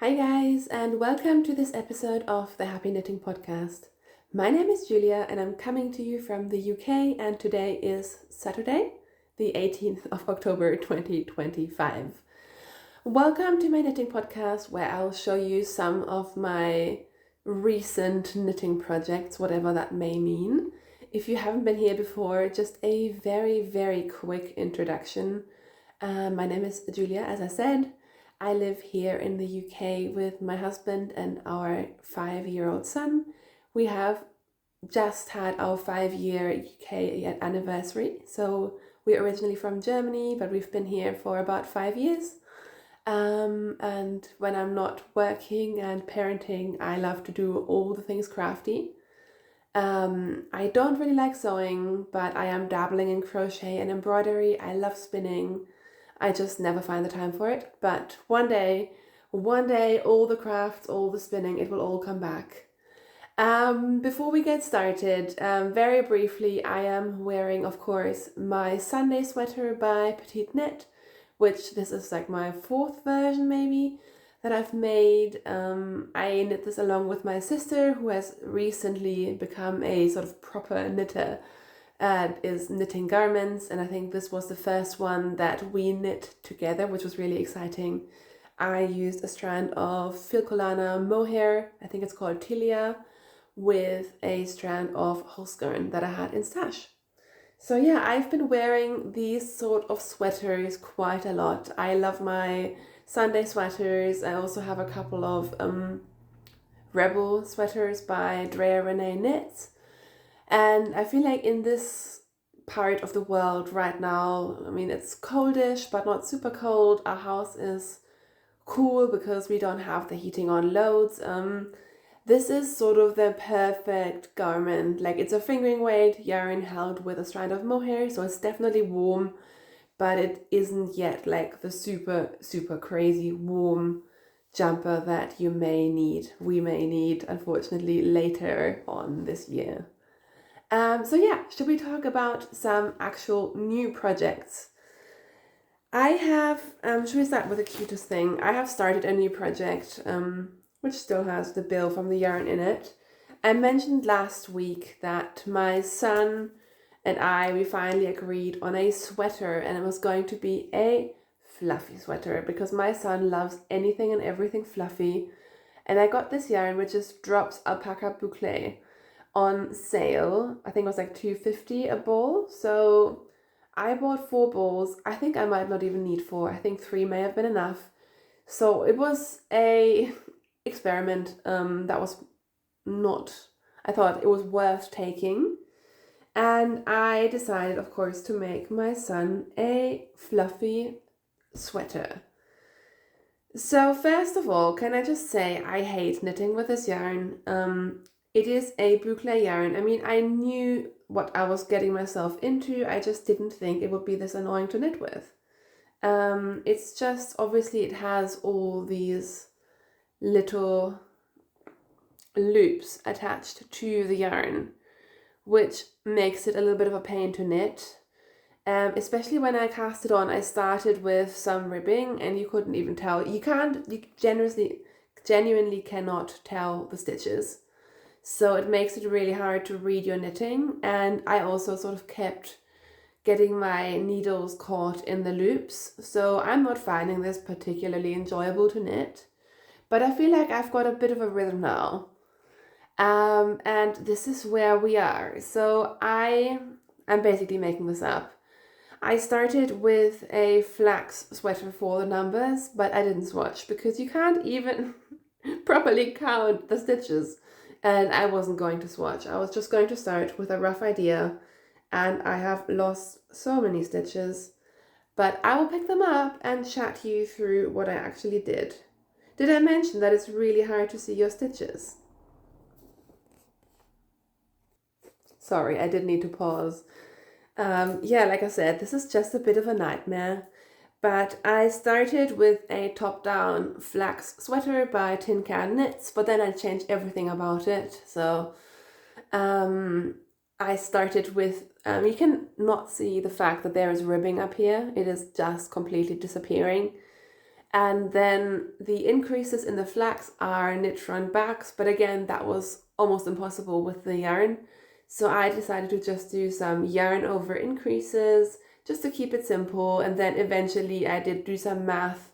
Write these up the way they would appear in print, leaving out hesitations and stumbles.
Hi guys, and welcome to this episode of the Happy Knitting Podcast. My name is Julia and I'm coming to you from the UK, and today is Saturday, the 18th of October 2025. Welcome to my knitting podcast where I'll show you some of my recent knitting projects, whatever that may mean. If you haven't been here before, just a very quick introduction. My name is Julia, as I said. I live here in the UK with my husband and our 5-year-old son. We have just had our 5-year UK anniversary. So we're originally from Germany, but we've been here for about 5 years. And when I'm not working and parenting, I love to do all the things crafty. I don't really like sewing, but I am dabbling in crochet and embroidery. I love spinning. I just never find the time for it. But one day, all the crafts, all the spinning, it will all come back. Before we get started, very briefly, I am wearing, of course, my Sunday sweater by Petite Knit, which this is like my 4th version maybe that I've made. I knit this along with my sister, who has recently become a sort of proper knitter and is knitting garments, and I think this was the first one that we knit together, which was really exciting. I used a strand of Filcolana mohair, I think it's called Tilia, with a strand of Holzgarn that I had in stash. So yeah, I've been wearing these sort of sweaters quite a lot. I love my Sunday sweaters. I also have a couple of Rebel sweaters by Drea Renee Knits. And I feel like in this part of the world right now, I mean, it's coldish, but not super cold. Our house is cool because we don't have the heating on loads. This is sort of the perfect garment. Like, it's a fingering weight yarn held with a strand of mohair, so it's definitely warm, but it isn't yet like the super crazy warm jumper that we may need, unfortunately, later on this year. So yeah, should we talk about some actual new projects? I have, should we start with the cutest thing? I have started a new project, which still has the bill from the yarn in it. I mentioned last week that my son and we finally agreed on a sweater, and it was going to be a fluffy sweater because my son loves anything and everything fluffy. And I got this yarn, which is Drops Alpaca Boucle, on sale. I think it was like $2.50 a ball. So I bought 4 balls. I think I might not even need 4. I think 3 may have been enough. So it was a experiment that was not, I thought it was worth taking. And I decided, of course, to make my son a fluffy sweater. So first of all, can I just say I hate knitting with this yarn. It is a boucle yarn. I mean, I knew what I was getting myself into. I just didn't think it would be this annoying to knit with. It's just, obviously it has all these little loops attached to the yarn, which makes it a little bit of a pain to knit. Especially when I cast it on, I started with some ribbing and you couldn't even tell. You genuinely cannot tell the stitches. So it makes it really hard to read your knitting. And I also sort of kept getting my needles caught in the loops. So I'm not finding this particularly enjoyable to knit. But I feel like I've got a bit of a rhythm now. And this is where we are. So I'm basically making this up. I started with a flax sweater for the numbers, but I didn't swatch because you can't even properly count the stitches. And I wasn't going to swatch. I was just going to start with a rough idea, and I have lost so many stitches. But I will pick them up and chat you through what I actually did. Did I mention that it's really hard to see your stitches? Sorry, I did need to pause. Yeah, like I said, this is just a bit of a nightmare. But I started with a top-down flax sweater by Tin Can Knits, but then I changed everything about it. So I started with, you can not see the fact that there is ribbing up here. It is just completely disappearing. And then the increases in the flax are knit front backs, but again, that was almost impossible with the yarn. So I decided to just do some yarn over increases, just to keep it simple. And then eventually I did do some math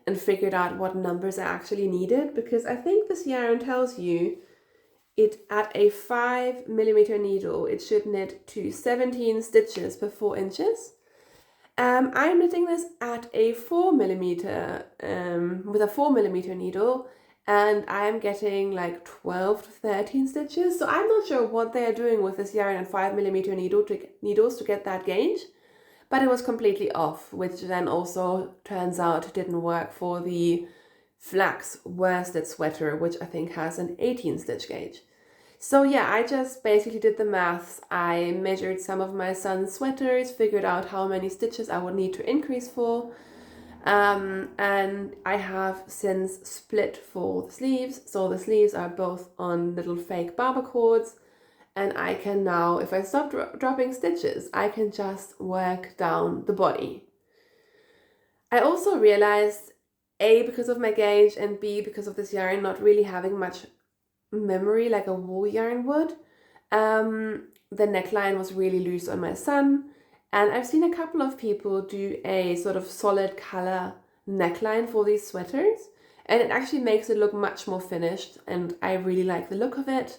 and figured out what numbers I actually needed, because I think this yarn tells you it at a 5mm needle, it should knit to 17 stitches per 4 inches. I'm knitting this at a 4mm, with a 4mm needle, and I'm getting like 12 to 13 stitches. So I'm not sure what they're doing with this yarn and 5mm needles to get that gauge, but it was completely off, which then also turns out didn't work for the flax worsted sweater, which I think has an 18 stitch gauge. So yeah, I just basically did the maths. I measured some of my son's sweaters, figured out how many stitches I would need to increase for, and I have since split for the sleeves. So the sleeves are both on little fake barber cords, and I can now, if I stop dropping stitches, I can just work down the body. I also realized, A, because of my gauge, and B, because of this yarn not really having much memory like a wool yarn would, the neckline was really loose on my son, and I've seen a couple of people do a sort of solid color neckline for these sweaters, and it actually makes it look much more finished, and I really like the look of it.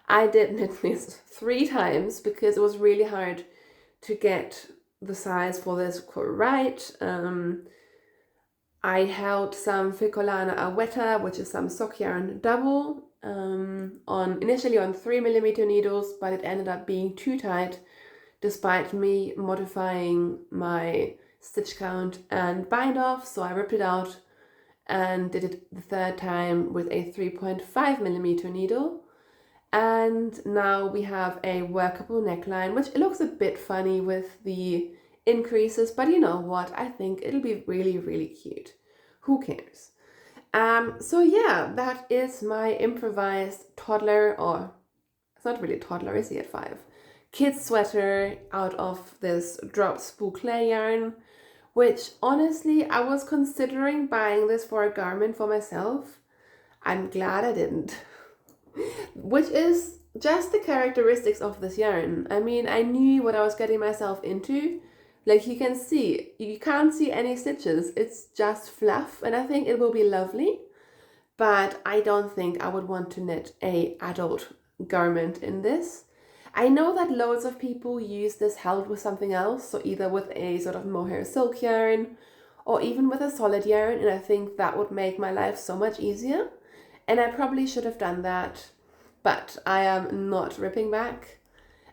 I did knit this 3 times because it was really hard to get the size for this right. I held some Ficolana Awetta, which is some sock yarn double, initially on 3mm needles, but it ended up being too tight despite me modifying my stitch count and bind off. So I ripped it out and did it the 3rd time with a 3.5mm needle. And now we have a workable neckline, which it looks a bit funny with the increases, but you know what? I think it'll be really, really cute. Who cares? So yeah, that is my improvised toddler, or it's not really a toddler, is he at 5? Kid sweater out of this dropped spool clay yarn, which honestly, I was considering buying this for a garment for myself. I'm glad I didn't. Which is just the characteristics of this yarn. I mean, I knew what I was getting myself into. Like you can see, you can't see any stitches. It's just fluff, and I think it will be lovely. But I don't think I would want to knit a adult garment in this. I know that loads of people use this held with something else, so either with a sort of mohair silk yarn or even with a solid yarn, and I think that would make my life so much easier. And I probably should have done that, but I am not ripping back.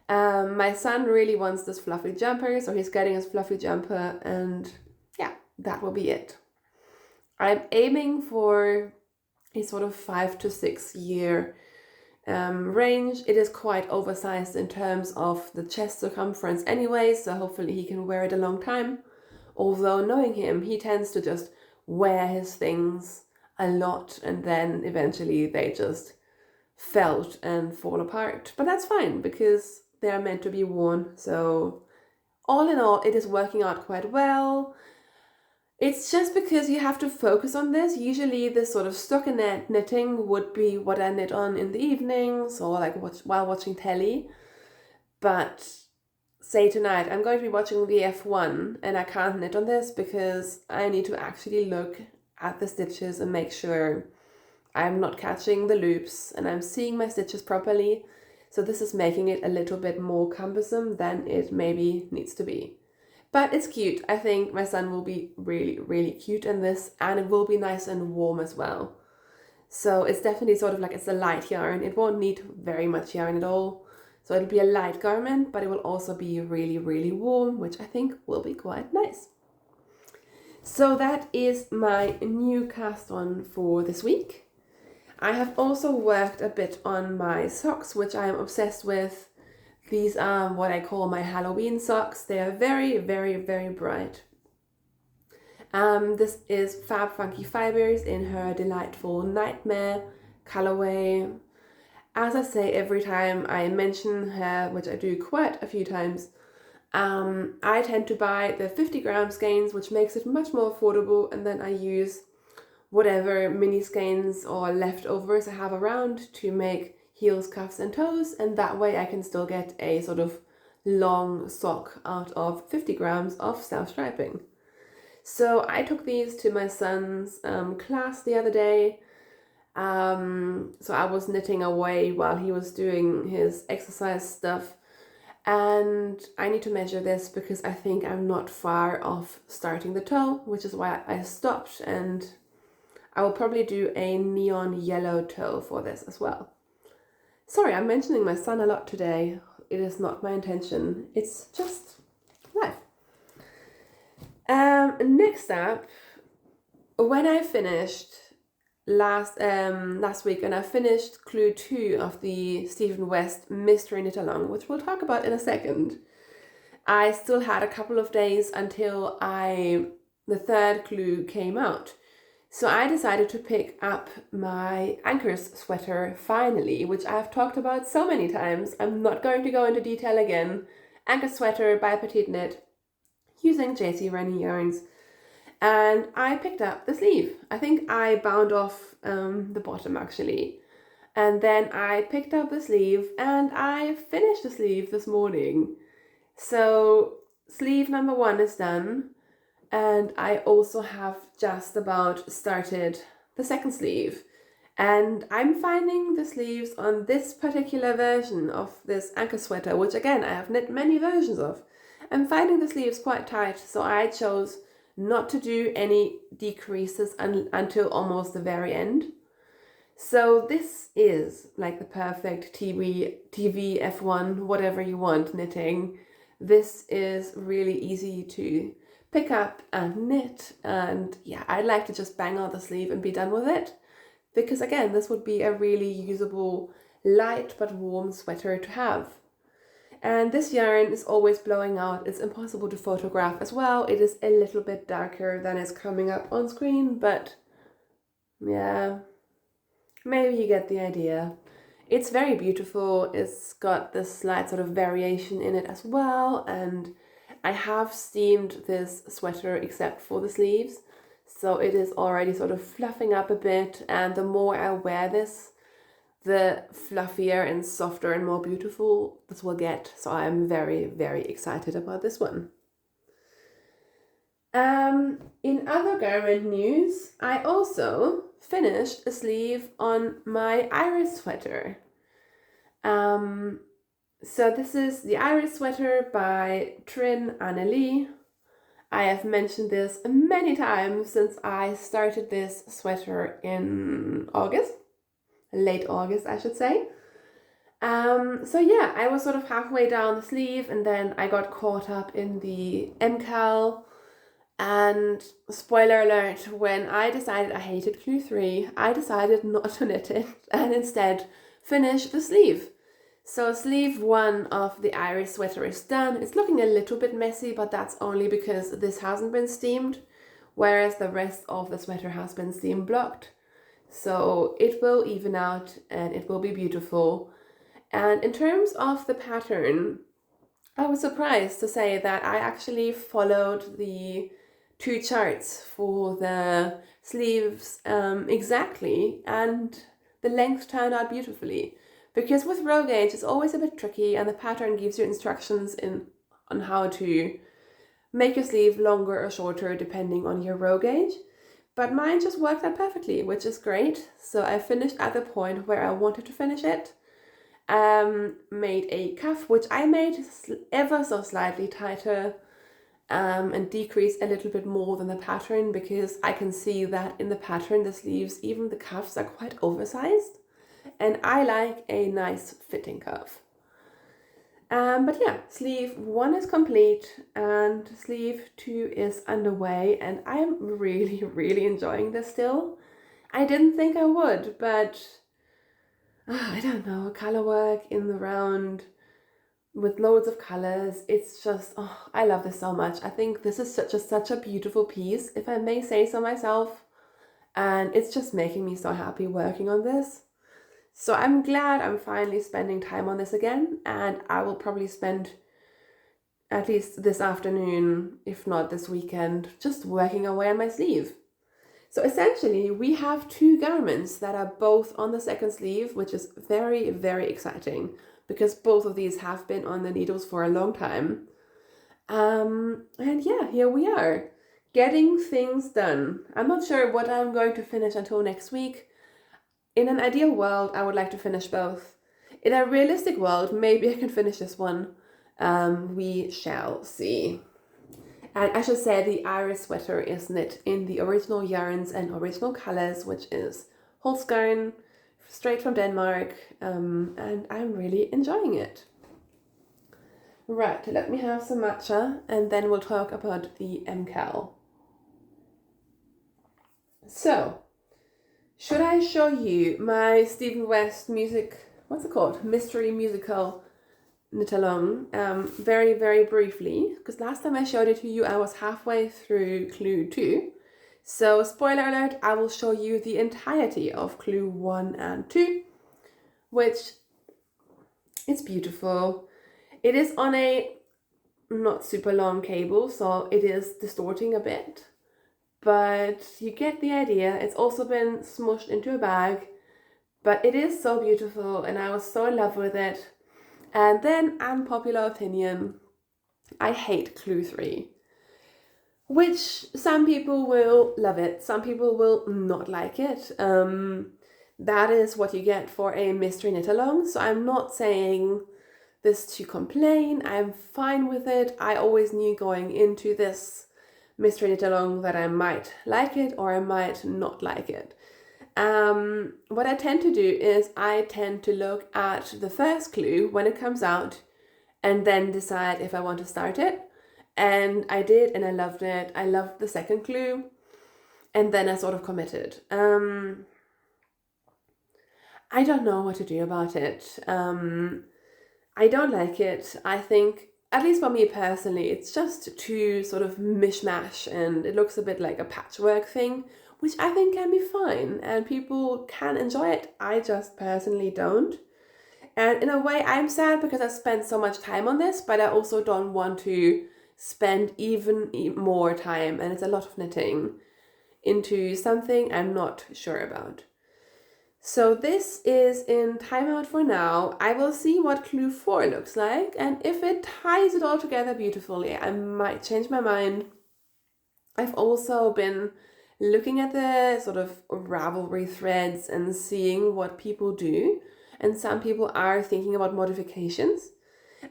My son really wants this fluffy jumper, so he's getting his fluffy jumper, and yeah, that will be it. I'm aiming for a sort of 5 to 6 year range. It is quite oversized in terms of the chest circumference anyway, so hopefully he can wear it a long time. Although knowing him, he tends to just wear his things a lot, and then eventually they just felt and fall apart. But that's fine because they are meant to be worn. So all in all, it is working out quite well. It's just because you have to focus on this. Usually this sort of stockinette knitting would be what I knit on in the evenings or like while watching telly. But say tonight I'm going to be watching the F1 and I can't knit on this because I need to actually look at the stitches and make sure I'm not catching the loops and I'm seeing my stitches properly. So this is making it a little bit more cumbersome than it maybe needs to be. But it's cute. I think my son will be really, really cute in this, and it will be nice and warm as well. So it's definitely sort of like, it's a light yarn. It won't need very much yarn at all. So it'll be a light garment, but it will also be really, really warm, which I think will be quite nice. So that is my new cast on for this week. I have also worked a bit on my socks, which I am obsessed with. These are what I call my Halloween socks. They are very, very, very bright. This is Fab Funky Fibers in her delightful Nightmare colorway. As I say every time I mention her, which I do quite a few times, I tend to buy the 50 gram skeins, which makes it much more affordable, and then I use whatever mini skeins or leftovers I have around to make heels, cuffs and toes, and that way I can still get a sort of long sock out of 50 grams of self-striping. So I took these to my son's class the other day. So I was knitting away while he was doing his exercise stuff, and I need to measure this because I think I'm not far off starting the toe, which is why I stopped, and I will probably do a neon yellow toe for this as well. Sorry, I'm mentioning my son a lot today. It is not my intention. It's just life. Next up, when I finished last week, and I finished clue 2 of the Stephen West Mystery Knit Along, which we'll talk about in a second, I still had a couple of days until the third clue came out. So I decided to pick up my Anchors sweater finally, which I've talked about so many times. I'm not going to go into detail again. Anchor sweater by Petite Knit using JC Rennie yarns. And I picked up the sleeve. I think I bound off the bottom actually. And then I picked up the sleeve and I finished the sleeve this morning. So sleeve number 1 is done. And I also have just about started the second sleeve. And I'm finding the sleeves on this particular version of this Anchor sweater, which again, I have knit many versions of. I'm finding the sleeves quite tight, so I chose not to do any decreases until almost the very end. So this is like the perfect TV, F1, whatever you want knitting. This is really easy to pick up and knit, and yeah, I'd like to just bang out the sleeve and be done with it, because again, this would be a really usable, light but warm sweater to have. And this yarn is always blowing out. It's impossible to photograph as well. It is a little bit darker than is coming up on screen, but yeah, maybe you get the idea. It's very beautiful. It's got this slight sort of variation in it as well, and I have steamed this sweater except for the sleeves, so it is already sort of fluffing up a bit, and the more I wear this, the fluffier and softer and more beautiful this will get. So I'm very, very excited about this one. In other garment news, I also finished a sleeve on my Iris sweater. So this is the Iris sweater by Trin Annelie. I have mentioned this many times since I started this sweater in August, late August I should say. So yeah, I was sort of halfway down the sleeve and then I got caught up in the MKAL, and spoiler alert, when I decided I hated clue 3, I decided not to knit it and instead finish the sleeve. So sleeve 1 of the Iris sweater is done. It's looking a little bit messy, but that's only because this hasn't been steamed, whereas the rest of the sweater has been steam blocked. So it will even out and it will be beautiful. And in terms of the pattern, I was surprised to say that I actually followed the 2 charts for the sleeves exactly, and the length turned out beautifully. Because with row gauge, it's always a bit tricky, and the pattern gives you instructions on how to make your sleeve longer or shorter depending on your row gauge. But mine just worked out perfectly, which is great. So I finished at the point where I wanted to finish it. Made a cuff, which I made ever so slightly tighter and decreased a little bit more than the pattern, because I can see that in the pattern, the sleeves, even the cuffs, are quite oversized. And I like a nice fitting cuff. But yeah, sleeve 1 is complete and sleeve 2 is underway, and I'm really, really enjoying this still. I didn't think I would, but I don't know, color work in the round with loads of colors, it's just, oh, I love this so much. I think this is such a beautiful piece, if I may say so myself, and it's just making me so happy working on this. So I'm glad I'm finally spending time on this again, and I will probably spend at least this afternoon, if not this weekend, just working away on my sleeve. So essentially, we have two garments that are both on the second sleeve, which is very, very exciting because both of these have been on the needles for a long time. And yeah, here we are, getting things done. I'm not sure what I'm going to finish until next week. In an ideal world, I would like to finish both. In a realistic world, maybe I can finish this one. We shall see. And I should say the Iris sweater is knit in the original yarns and original colors, which is Holstgarn, straight from Denmark, and I'm really enjoying it. Right, let me have some matcha and then we'll talk about the MKAL. So, should I show you my Stephen West mystery musical knit along very, very briefly? Because last time I showed it to you, I was halfway through clue 2. So, spoiler alert, I will show you the entirety of clue 1 and 2, which is beautiful. It is on a not super long cable, so it is distorting a bit, but you get the idea. It's also been smushed into a bag, but it is so beautiful and I was so in love with it. And then, unpopular opinion, I hate clue 3, which some people will love it, some people will not like it. That is what you get for a mystery knit along, so I'm not saying this to complain. I'm fine with it. I always knew going into this mystery knit along that I might like it or I might not like it. What I tend to do is I tend to look at the first clue when it comes out and then decide if I want to start it. And I did, and I loved it. I loved the second clue, and then I sort of committed. I don't know what to do about it. I don't like it. I think, at least for me personally, it's just too sort of mishmash and it looks a bit like a patchwork thing, which I think can be fine and people can enjoy it. I just personally don't. And in a way, I'm sad because I spent so much time on this, but I also don't want to spend even more time, and it's a lot of knitting, into something I'm not sure about. So this is in timeout for now. I will see what clue 4 looks like, and if it ties it all together beautifully, I might change my mind. I've also been looking at the sort of Ravelry threads and seeing what people do, and some people are thinking about modifications.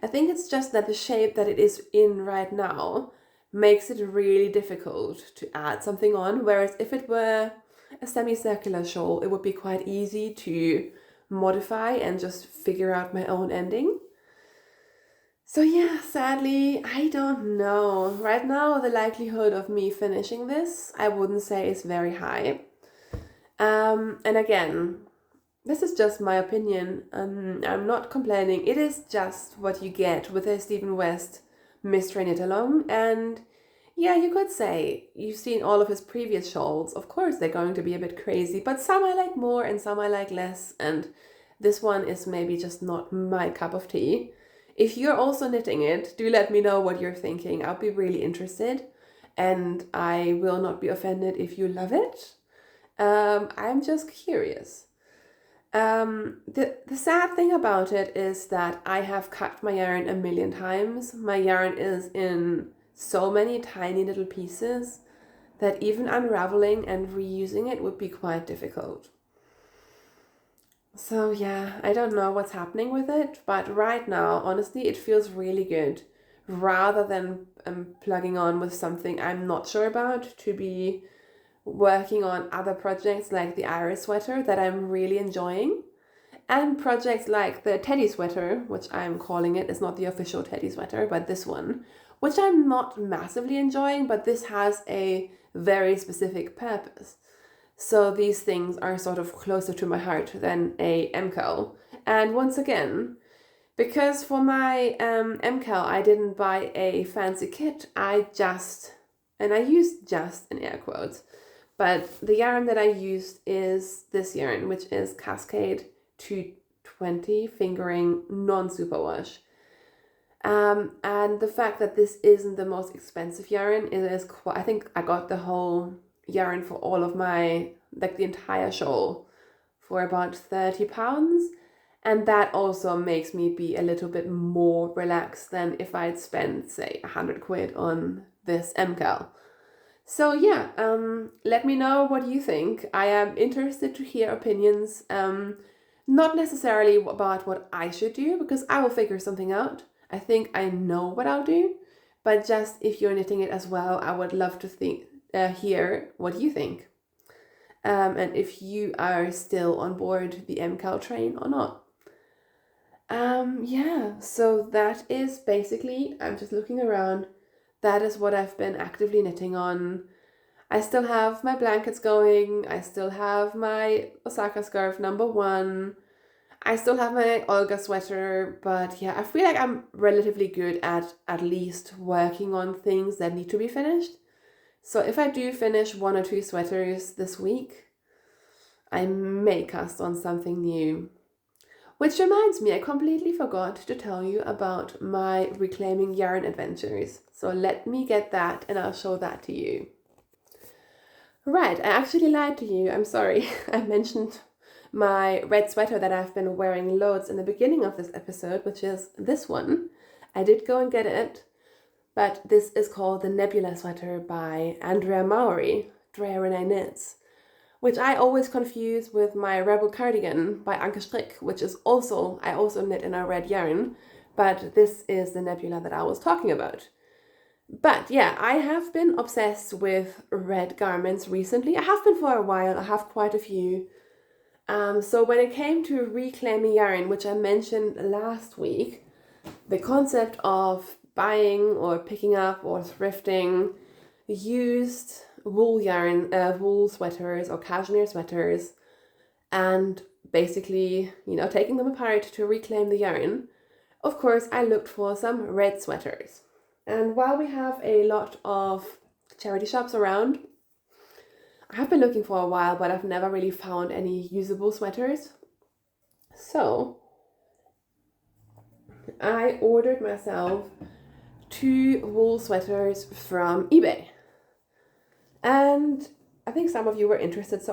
I think it's just that the shape that it is in right now makes it really difficult to add something on, whereas if it were a semicircular shawl, it would be quite easy to modify and just figure out my own ending. So yeah, sadly, I don't know. Right now, the likelihood of me finishing this, I wouldn't say is very high. And again, this is just my opinion. I'm not complaining. It is just what you get with a Stephen West mystery knit along, and yeah, you could say you've seen all of his previous shawls. Of course, they're going to be a bit crazy, but some I like more and some I like less, and this one is maybe just not my cup of tea. If you're also knitting it, do let me know what you're thinking. I'll be really interested, and I will not be offended if you love it. I'm just curious. The sad thing about it is that I have cut my yarn a million times. My yarn is in so many tiny little pieces that even unraveling and reusing it would be quite difficult. So yeah, I don't know what's happening with it, but right now, honestly, it feels really good. Rather than plugging on with something I'm not sure about, to be working on other projects like the Iris sweater that I'm really enjoying. And projects like the teddy sweater, which I'm calling it, is not the official teddy sweater, but this one, which I'm not massively enjoying, but this has a very specific purpose. So these things are sort of closer to my heart than a MKAL. And once again, because for my MKAL I didn't buy a fancy kit, I used just in air quotes, but the yarn that I used is this yarn, which is Cascade 220 fingering non-superwash. And the fact that this isn't the most expensive yarn, it is quite, I think I got the whole yarn for all of my, like the entire shawl for about £30. And that also makes me be a little bit more relaxed than if I'd spent, say, 100 quid on this MKAL. So yeah, let me know what you think. I am interested to hear opinions, not necessarily about what I should do, because I will figure something out. I think I know what I'll do, but just if you're knitting it as well, I would love to hear what you think. And if you are still on board the MKAL train or not. Yeah, so that is basically, I'm just looking around, that is what I've been actively knitting on. I still have my blankets going, I still have my Osaka scarf #1, I still have my Olga sweater, but yeah, I feel like I'm relatively good at least working on things that need to be finished. So if I do finish 1 or 2 sweaters this week, I may cast on something new. Which reminds me, I completely forgot to tell you about my reclaiming yarn adventures. So let me get that and I'll show that to you. Right, I actually lied to you, I'm sorry. I mentioned my red sweater that I've been wearing loads in the beginning of this episode, which is this one. I did go and get it, but this is called the Nebula sweater by Andrea Mowry, Drea Renee Knits, which I always confuse with my Rebel cardigan by Anke Strick, which is also, I also knit in a red yarn, but this is the Nebula that I was talking about. But yeah, I have been obsessed with red garments recently. I have been for a while, I have quite a few. So when it came to reclaiming yarn, which I mentioned last week, the concept of buying or picking up or thrifting used wool yarn, wool sweaters or cashmere sweaters, and basically, taking them apart to reclaim the yarn, of course, I looked for some red sweaters. And while we have a lot of charity shops around, I have been looking for a while, but I've never really found any usable sweaters. So I ordered myself 2 wool sweaters from eBay. And I think some of you were interested, so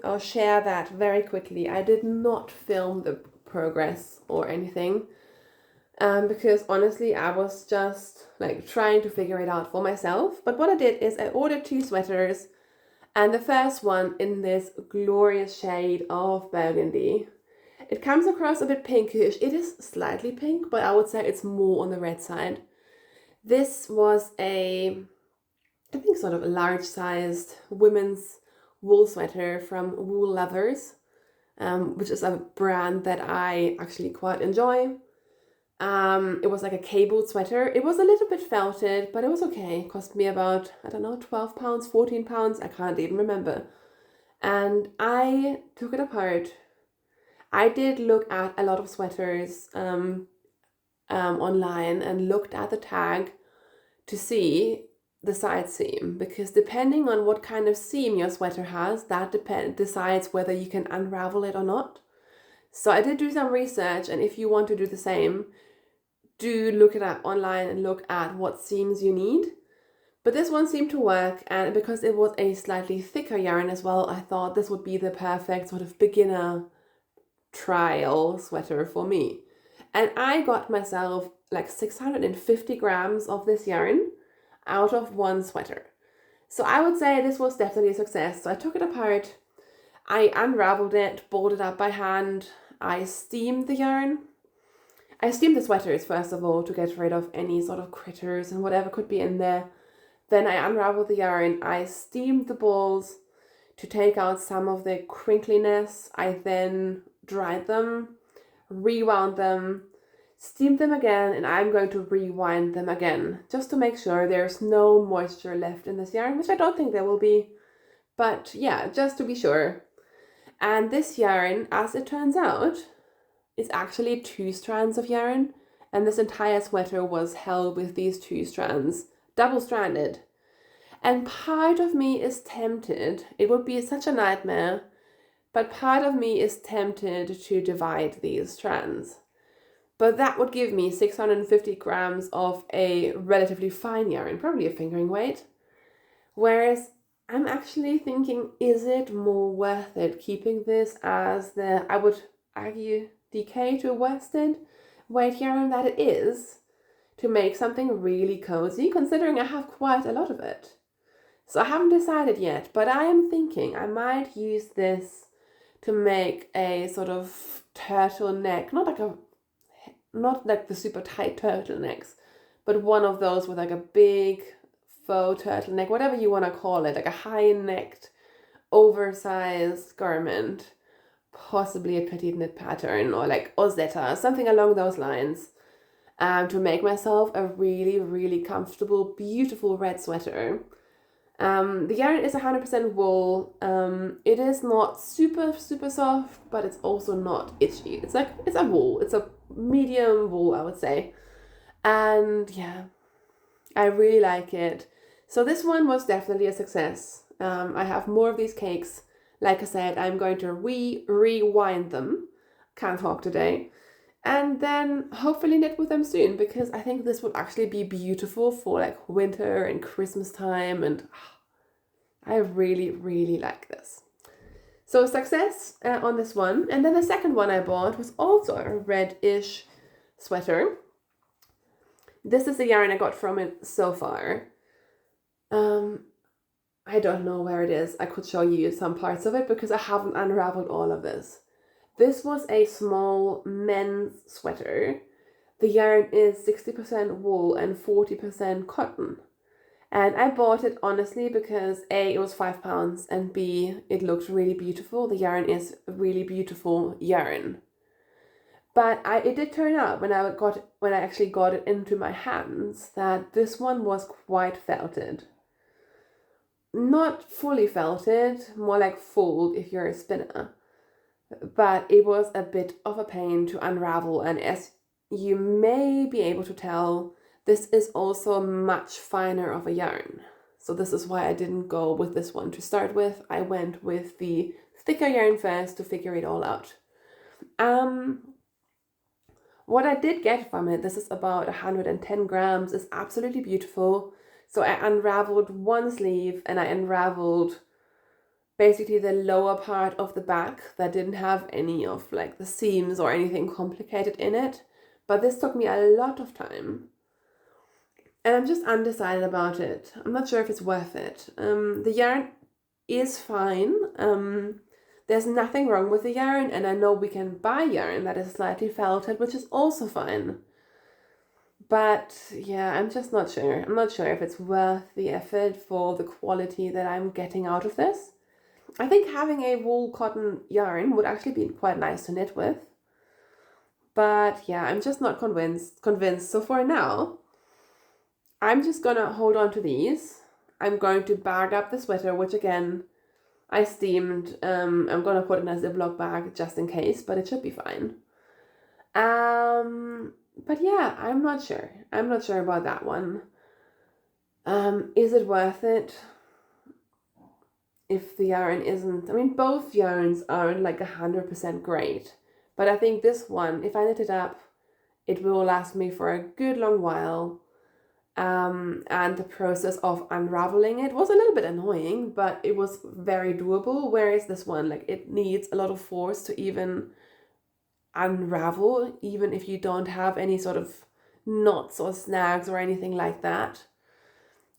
I'll share that very quickly. I did not film the progress or anything, because honestly, I was just like trying to figure it out for myself. But what I did is I ordered 2 sweaters, and the first one in this glorious shade of burgundy. It comes across a bit pinkish. It is slightly pink, but I would say it's more on the red side. This was I think sort of a large-sized women's wool sweater from Wool Lovers, which is a brand that I actually quite enjoy. It was like a cabled sweater. It was a little bit felted, but it was okay. It cost me about, I don't know, £12, £14. I can't even remember. And I took it apart. I did look at a lot of sweaters online and looked at the tag to see the side seam, because depending on what kind of seam your sweater has, that decides whether you can unravel it or not. So I did do some research, and if you want to do the same, do look it up online and look at what seams you need. But this one seemed to work, and because it was a slightly thicker yarn as well, I thought this would be the perfect sort of beginner trial sweater for me. And I got myself like 650 grams of this yarn out of one sweater. So I would say this was definitely a success. So I took it apart, I unraveled it, balled it up by hand, I steamed the yarn. I steamed the sweaters first of all to get rid of any sort of critters and whatever could be in there. Then I unraveled the yarn, I steamed the balls to take out some of the crinkliness. I then dried them, rewound them, steamed them again, and I'm going to rewind them again just to make sure there's no moisture left in this yarn, which I don't think there will be, but yeah, just to be sure. And this yarn, as it turns out, is actually 2 strands of yarn, and this entire sweater was held with these 2 strands, double-stranded. And part of me is tempted, it would be such a nightmare, but part of me is tempted to divide these strands. But that would give me 650 grams of a relatively fine yarn, probably a fingering weight. Whereas I'm actually thinking, is it more worth it keeping this as the, I would argue, DK to worsted weight yarn that it is, to make something really cozy, considering I have quite a lot of it. So I haven't decided yet, but I am thinking I might use this to make a sort of turtleneck, not like the super tight turtlenecks, but one of those with like a big faux turtleneck, whatever you want to call it, like a high-necked, oversized garment, possibly a petite knit pattern or like Ozetta, something along those lines, to make myself a really, really comfortable, beautiful red sweater. The yarn is 100% wool. It is not super, super soft, but it's also not itchy. It's a wool. It's a medium wool, I would say. And yeah, I really like it. So this one was definitely a success. I have more of these cakes. Like I said, I'm going to rewind them. Can't talk today. And then hopefully knit with them soon, because I think this would actually be beautiful for like winter and Christmas time, and I really, really like this. So success on this one. And then the second one I bought was also a reddish sweater. This is the yarn I got from it so far. I don't know where it is. I could show you some parts of it because I haven't unraveled all of this. This was a small men's sweater. The yarn is 60% wool and 40% cotton. And I bought it honestly because A, it was £5, and B, it looked really beautiful. The yarn is really beautiful yarn. But it did turn out when I actually got it into my hands that this one was quite felted. Not fully felted, more like fold if you're a spinner. But it was a bit of a pain to unravel, and as you may be able to tell, this is also much finer of a yarn. So this is why I didn't go with this one to start with. I went with the thicker yarn first to figure it all out. What I did get from it, this is about 110 grams, is absolutely beautiful. So I unraveled one sleeve and I unraveled basically the lower part of the back that didn't have any of like the seams or anything complicated in it. But this took me a lot of time. And I'm just undecided about it. I'm not sure if it's worth it. The yarn is fine. There's nothing wrong with the yarn, and I know we can buy yarn that is slightly felted, which is also fine. But yeah, I'm just not sure. I'm not sure if it's worth the effort for the quality that I'm getting out of this. I think having a wool cotton yarn would actually be quite nice to knit with. But yeah, I'm just not convinced. So for now, I'm just gonna hold on to these. I'm going to bag up the sweater, which again, I steamed. I'm gonna put it in a Ziploc bag just in case, but it should be fine. But yeah, I'm not sure. I'm not sure about that one. Is it worth it? If the yarn isn't, I mean, both yarns aren't like 100% great, but I think this one, if I knit it up, it will last me for a good long while. And the process of unraveling it was a little bit annoying, but it was very doable. Whereas this one, like, it needs a lot of force to even unravel, even if you don't have any sort of knots or snags or anything like that.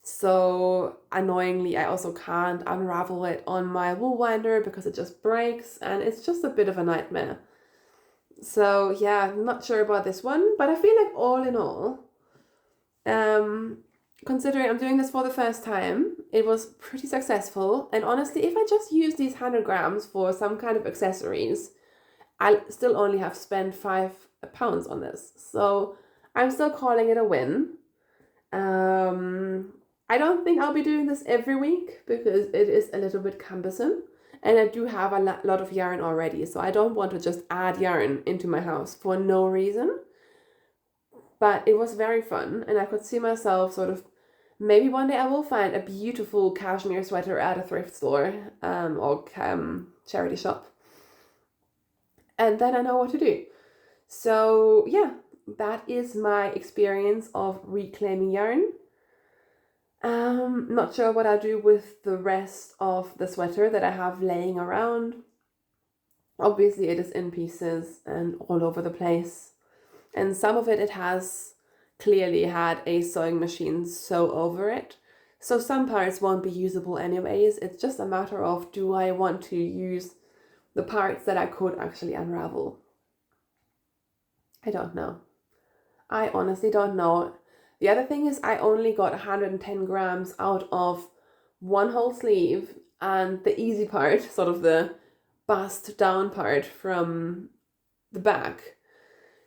So annoyingly, I also can't unravel it on my wool winder because it just breaks, and it's just a bit of a nightmare. So yeah, I'm not sure about this one, but I feel like all in all, considering I'm doing this for the first time, it was pretty successful. And honestly, if I just use these 100 grams for some kind of accessories, I'll still only have spent £5 on this. So I'm still calling it a win. I don't think I'll be doing this every week because it is a little bit cumbersome, and I do have a lot of yarn already, so I don't want to just add yarn into my house for no reason. But it was very fun, and I could see myself sort of, maybe one day I will find a beautiful cashmere sweater at a thrift store or charity shop, and then I know what to do. So yeah, that is my experience of reclaiming yarn. Not sure what I'll do with the rest of the sweater that I have laying around. Obviously it is in pieces and all over the place. And some of it has clearly had a sewing machine sew over it. So some parts won't be usable anyways. It's just a matter of, do I want to use the parts that I could actually unravel? I don't know. I honestly don't know. The other thing is I only got 110 grams out of one whole sleeve and the easy part, sort of the bust down part from the back.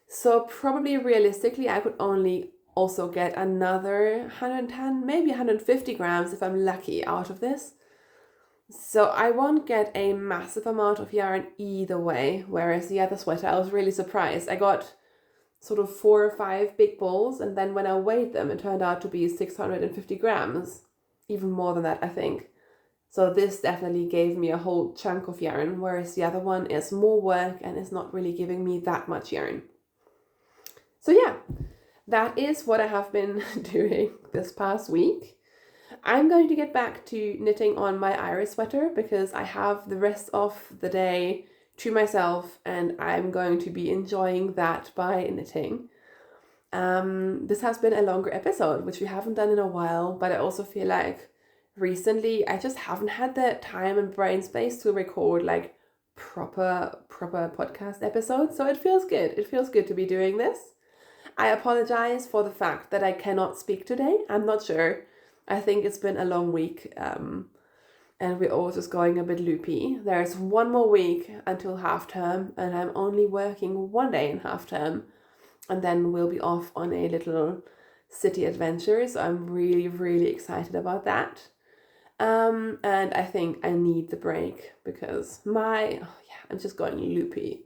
So probably realistically I could only also get another 110, maybe 150 grams if I'm lucky out of this. So I won't get a massive amount of yarn either way, whereas the other sweater I was really surprised. I got sort of 4 or 5 big balls, and then when I weighed them it turned out to be 650 grams, even more than that I think. So this definitely gave me a whole chunk of yarn, whereas the other one is more work and is not really giving me that much yarn. So yeah, that is what I have been doing this past week. I'm going to get back to knitting on my iris sweater because I have the rest of the day to myself and I'm going to be enjoying that by knitting. This has been a longer episode, which we haven't done in a while, but I also feel like recently I just haven't had the time and brain space to record like proper podcast episodes. So it feels good. It feels good to be doing this. I apologize for the fact that I cannot speak today. I'm not sure. I think it's been a long week and we're all just going a bit loopy. There's one more week until half term and I'm only working one day in half term and then we'll be off on a little city adventure. So I'm really excited about that. And I think I need the break because I'm just going loopy.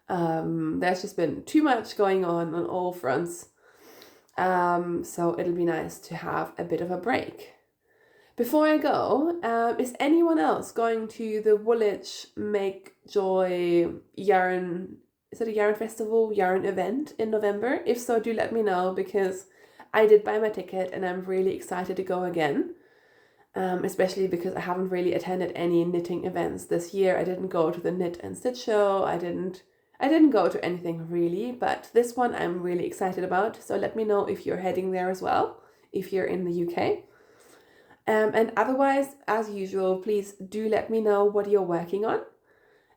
There's just been too much going on all fronts. So it'll be nice to have a bit of a break. Before I go, is anyone else going to the Woolwich Make Joy yarn, is it a yarn festival, yarn event in November? If so, do let me know because I did buy my ticket and I'm really excited to go again. Especially because I haven't really attended any knitting events this year. I didn't go to the Knit and Stitch show. I didn't go to anything really, but this one I'm really excited about. So let me know if you're heading there as well, if you're in the UK. And otherwise, as usual, please do let me know what you're working on.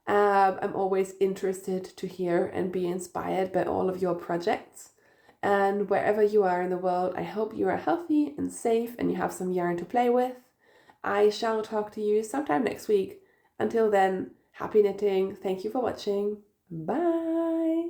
I'm always interested to hear and be inspired by all of your projects. And wherever you are in the world, I hope you are healthy and safe and you have some yarn to play with. I shall talk to you sometime next week. Until then, happy knitting. Thank you for watching. Bye.